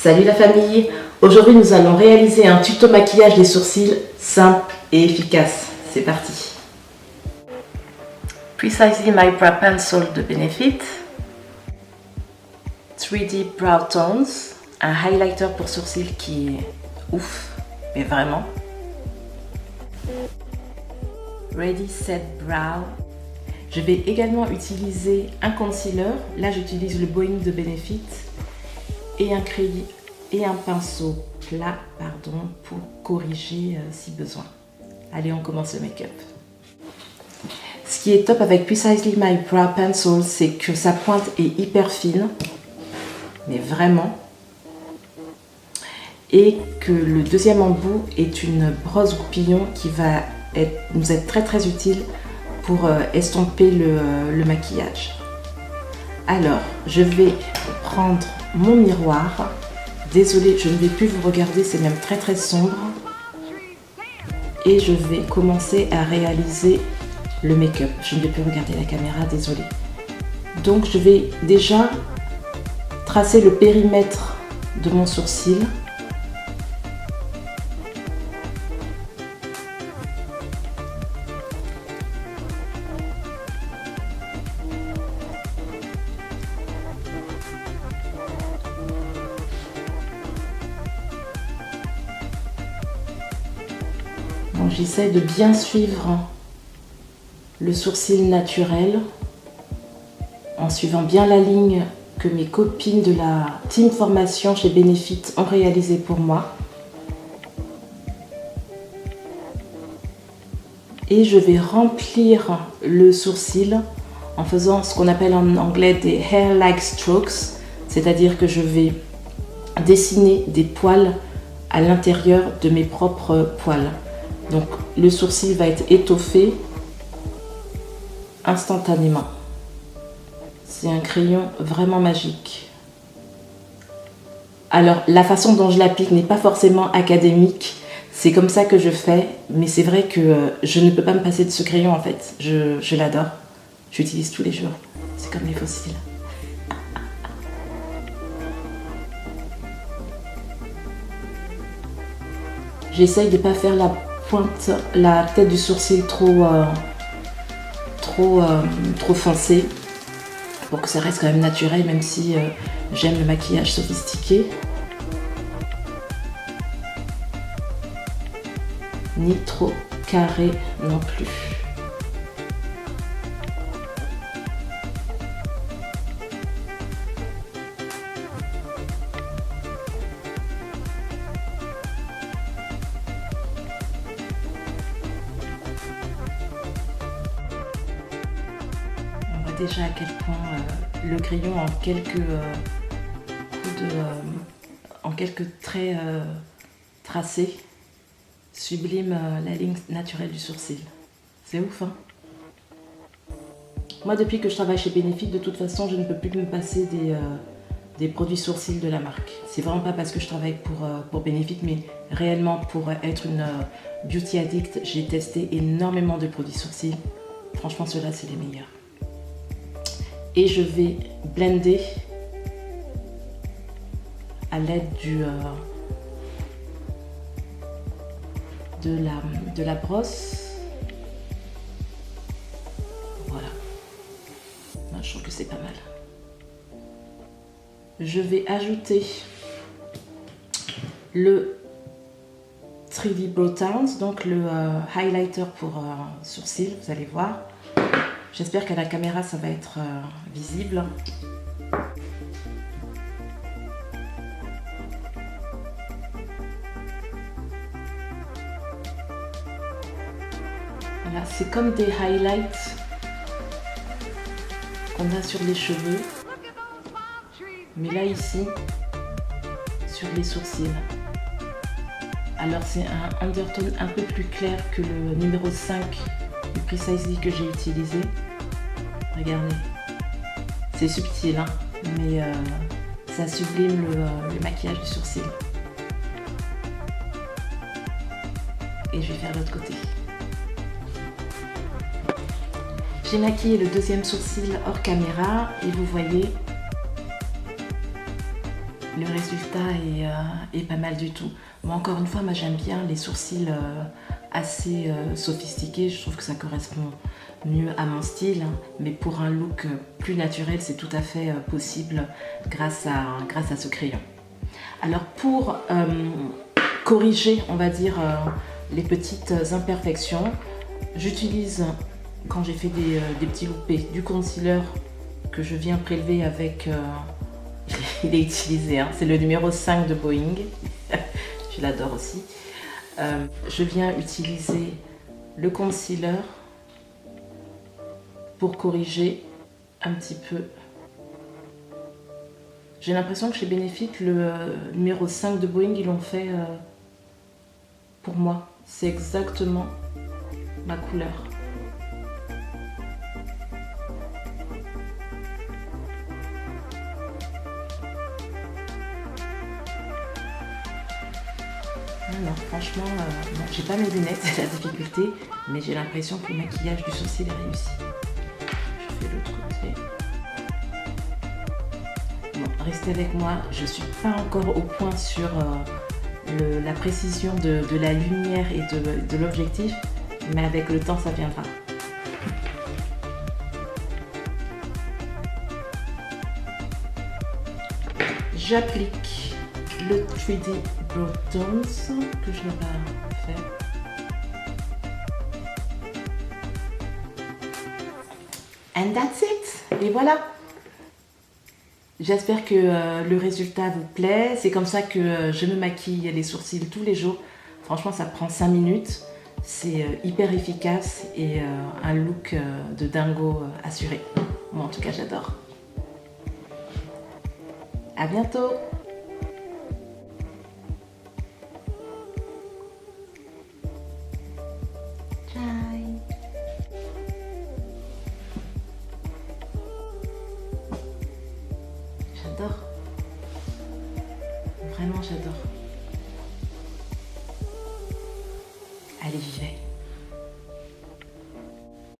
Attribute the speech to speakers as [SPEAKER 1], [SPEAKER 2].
[SPEAKER 1] Salut la famille! Aujourd'hui nous allons réaliser un tuto maquillage des sourcils simple et efficace. C'est parti! Precisely My Brow Pencil de Benefit, 3D Brow Tones, un highlighter pour sourcils qui est ouf, mais vraiment. Ready Set Brow. Je vais également utiliser un concealer. Là j'utilise le Boeing de Benefit et un crayon et un pinceau plat pour corriger si besoin. Allez, on commence le make-up. Ce qui est top avec Precisely My Brow Pencil, c'est que sa pointe est hyper fine, mais vraiment, et que le deuxième embout est une brosse goupillon qui va nous être très utile pour estomper le maquillage. Alors, je vais prendre mon miroir. Désolée, je ne vais plus vous regarder, c'est même très sombre. Et je vais commencer à réaliser le make-up. Je ne vais plus regarder la caméra, désolée. Donc, je vais déjà tracer le périmètre de mon sourcil. J'essaie de bien suivre le sourcil naturel en suivant bien la ligne que mes copines de la team formation chez Benefit ont réalisée pour moi. Et je vais remplir le sourcil en faisant ce qu'on appelle en anglais des hair-like strokes, c'est-à-dire que je vais dessiner des poils à l'intérieur de mes propres poils. Donc le sourcil va être étoffé instantanément. C'est un crayon vraiment magique. Alors la façon dont je l'applique n'est pas forcément académique. C'est comme ça que je fais. Mais c'est vrai que je ne peux pas me passer de ce crayon en fait. Je l'adore. J'utilise tous les jours. C'est comme les fossiles. J'essaye de ne pas faire la tête du sourcil trop foncée pour que ça reste quand même naturel, même si j'aime le maquillage sophistiqué, ni trop carré non plus. Déjà à quel point le crayon en quelques traits tracés sublime la ligne naturelle du sourcil. C'est ouf, hein? Moi, depuis que je travaille chez Benefit, de toute façon, je ne peux plus me passer des produits sourcils de la marque. C'est vraiment pas parce que je travaille pour Benefit, mais réellement pour être une beauty addict, j'ai testé énormément de produits sourcils. Franchement, ceux-là, c'est les meilleurs. Et je vais blender à l'aide de la brosse. Voilà. Je trouve que c'est pas mal. Je vais ajouter le 3D Brow Tones, donc le highlighter pour sourcils, vous allez voir. J'espère qu'à la caméra ça va être visible. Voilà, c'est comme des highlights qu'on a sur les cheveux, mais là ici, sur les sourcils. Alors c'est un undertone un peu plus clair que le numéro 5 du Precisely que j'ai utilisé. Regardez, c'est subtil, hein, mais ça sublime le maquillage du sourcil. Et je vais faire l'autre côté. J'ai maquillé le deuxième sourcil hors caméra et vous voyez, le résultat est pas mal du tout. Bon, encore une fois, moi j'aime bien les sourcils assez sophistiqués. Je trouve que ça correspond mieux à mon style, hein. Mais pour un look plus naturel, c'est tout à fait possible grâce à ce crayon. Alors pour corriger, on va dire, les petites imperfections, j'utilise, quand j'ai fait des petits loupés, du concealer que je viens prélever avec... il est utilisé, hein, c'est le numéro 5 de Boeing. Je l'adore aussi. Je viens utiliser le concealer pour corriger un petit peu. J'ai l'impression que chez Benefit, le numéro 5 de Boeing, ils l'ont fait pour moi. C'est exactement ma couleur. Alors franchement, bon, j'ai pas mes lunettes, c'est la difficulté, mais j'ai l'impression que le maquillage du sourcil est réussi. Je fais l'autre côté. Bon, restez avec moi, je suis pas encore au point sur la précision de la lumière et de l'objectif, mais avec le temps ça viendra. J'applique le 3D Brow Tones que je n'ai pas fait. And that's it! Et voilà! J'espère que le résultat vous plaît. C'est comme ça que je me maquille les sourcils tous les jours. Franchement, ça prend 5 minutes. C'est hyper efficace et un look de dingo assuré. Moi, en tout cas, j'adore. À bientôt! J'adore. Vraiment, j'adore. Allez, j'y vais.